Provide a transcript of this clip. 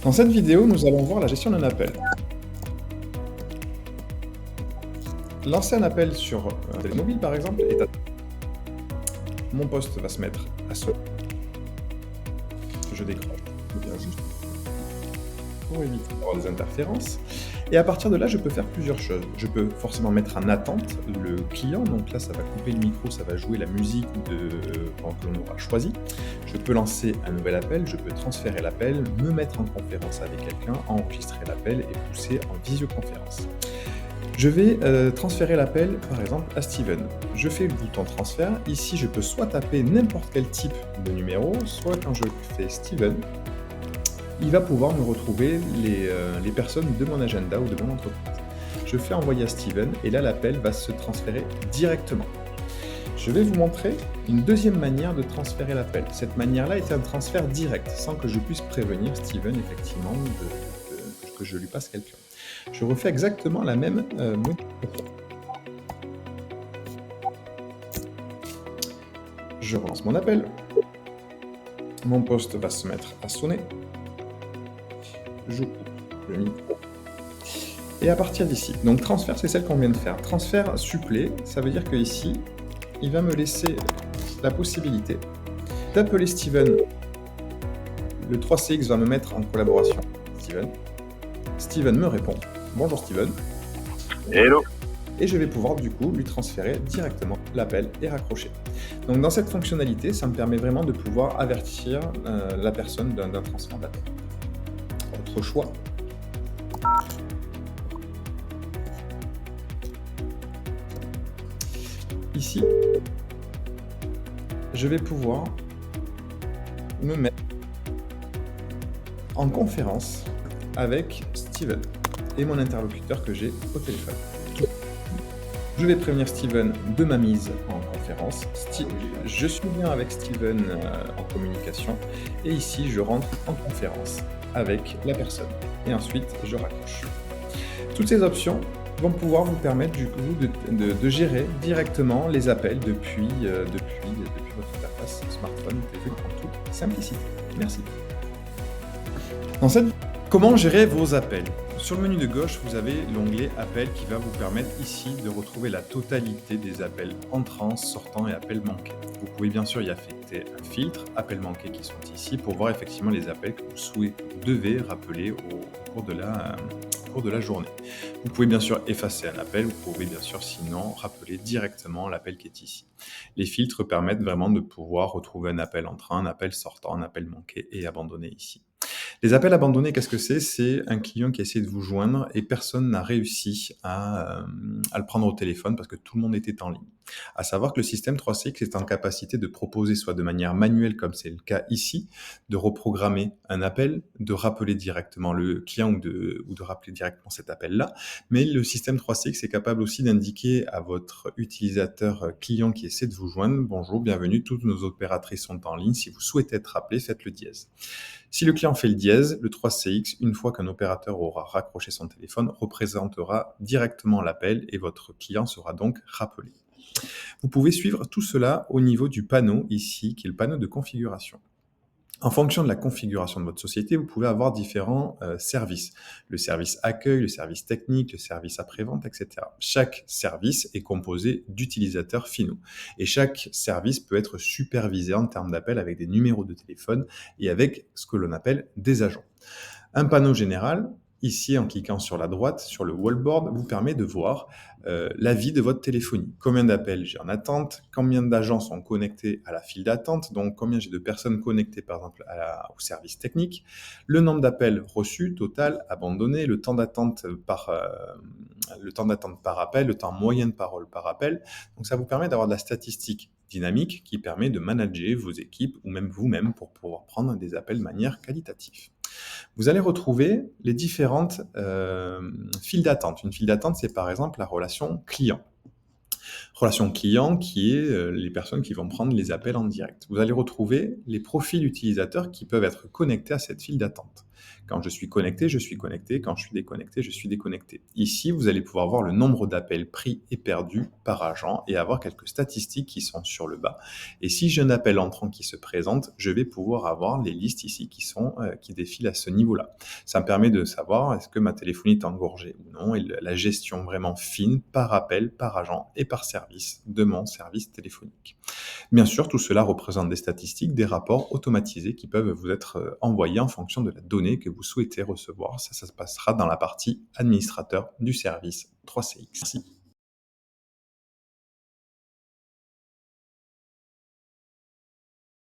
Dans cette vidéo, nous allons voir la gestion d'un appel. Lancer un appel sur un téléphone mobile, par exemple, mon poste va se mettre à sonner. Je décroche. Je viens juste pour éviter d'avoir des interférences. Et à partir de là, je peux faire plusieurs choses. Je peux forcément mettre en attente le client. Donc là, ça va couper le micro, ça va jouer la musique que l'on aura choisi. Je peux lancer un nouvel appel, je peux transférer l'appel, me mettre en conférence avec quelqu'un, enregistrer l'appel et pousser en visioconférence. Je vais transférer l'appel, par exemple, à Steven. Je fais le bouton transfert. Ici, je peux soit taper n'importe quel type de numéro, soit quand je fais Steven, il va pouvoir me retrouver les personnes de mon agenda ou de mon entreprise. Je fais envoyer à Steven et là, l'appel va se transférer directement. Je vais vous montrer une deuxième manière de transférer l'appel. Cette manière-là est un transfert direct, sans que je puisse prévenir Steven, effectivement, que je lui passe quelqu'un. Je refais exactement la même modification. Je relance mon appel. Mon poste va se mettre à sonner. Je coupe le micro. Et à partir d'ici, donc transfert, c'est celle qu'on vient de faire. Transfert supplé, ça veut dire que ici, il va me laisser la possibilité d'appeler Steven. Le 3CX va me mettre en collaboration avec Steven. Steven me répond. Bonjour Steven. Hello. Et je vais pouvoir du coup lui transférer directement l'appel et raccrocher. Donc dans cette fonctionnalité, ça me permet vraiment de pouvoir avertir la personne d'un transfert d'appel. Autre choix. Ici, je vais pouvoir me mettre en conférence avec Steven et mon interlocuteur que j'ai au téléphone. Je vais prévenir Steven de ma mise en conférence. Je suis bien avec Steven en communication et ici je rentre en conférence avec la personne et ensuite je raccroche. Toutes ces options vont pouvoir vous permettre du coup de gérer directement les appels depuis votre interface smartphone téléphone en toute simplicité. Merci. Comment gérer vos appels? Sur le menu de gauche, vous avez l'onglet Appels qui va vous permettre ici de retrouver la totalité des appels entrants, sortants et appels manqués. Vous pouvez bien sûr y affecter un filtre, appels manqués qui sont ici, pour voir effectivement les appels que vous devez rappeler au cours de la journée. Vous pouvez bien sûr effacer un appel, vous pouvez bien sûr sinon rappeler directement l'appel qui est ici. Les filtres permettent vraiment de pouvoir retrouver un appel entrant, un appel sortant, un appel manqué et abandonné ici. Les appels abandonnés, qu'est-ce que c'est? C'est un client qui a essayé de vous joindre et personne n'a réussi à le prendre au téléphone parce que tout le monde était en ligne. À savoir que le système 3CX est en capacité de proposer, soit de manière manuelle, comme c'est le cas ici, de reprogrammer un appel, de rappeler directement le client ou de rappeler directement cet appel-là. Mais le système 3CX est capable aussi d'indiquer à votre utilisateur client qui essaie de vous joindre: bonjour, bienvenue, toutes nos opératrices sont en ligne. Si vous souhaitez être rappelé, faites le dièse. Si le client fait le dièse, le 3CX, une fois qu'un opérateur aura raccroché son téléphone, représentera directement l'appel et votre client sera donc rappelé. Vous pouvez suivre tout cela au niveau du panneau ici, qui est le panneau de configuration. En fonction de la configuration de votre société, vous pouvez avoir différents services. Le service accueil, le service technique, le service après-vente, etc. Chaque service est composé d'utilisateurs finaux. Et chaque service peut être supervisé en termes d'appel avec des numéros de téléphone et avec ce que l'on appelle des agents. Un panneau général, ici, en cliquant sur la droite, sur le wallboard, vous permet de voir la vie de votre téléphonie. Combien d'appels j'ai en attente, combien d'agents sont connectés à la file d'attente, donc combien j'ai de personnes connectées par exemple au service technique, le nombre d'appels reçus, total, abandonnés, le temps d'attente par appel, le temps moyen de parole par appel. Donc ça vous permet d'avoir de la statistique dynamique qui permet de manager vos équipes ou même vous-même pour pouvoir prendre des appels de manière qualitative. Vous allez retrouver les différentes files d'attente. Une file d'attente, c'est par exemple la relation client. Relation client qui est les personnes qui vont prendre les appels en direct. Vous allez retrouver les profils utilisateurs qui peuvent être connectés à cette file d'attente. Quand je suis connecté, je suis connecté. Quand je suis déconnecté, je suis déconnecté. Ici, vous allez pouvoir voir le nombre d'appels pris et perdus par agent et avoir quelques statistiques qui sont sur le bas. Et si j'ai un appel entrant qui se présente, je vais pouvoir avoir les listes ici qui défilent à ce niveau-là. Ça me permet de savoir est-ce que ma téléphonie est engorgée ou non et la gestion vraiment fine par appel, par agent et par service de mon service téléphonique. Bien sûr, tout cela représente des statistiques, des rapports automatisés qui peuvent vous être envoyés en fonction de la donnée que vous souhaitez recevoir. Ça se passera dans la partie administrateur du service 3CX. Merci.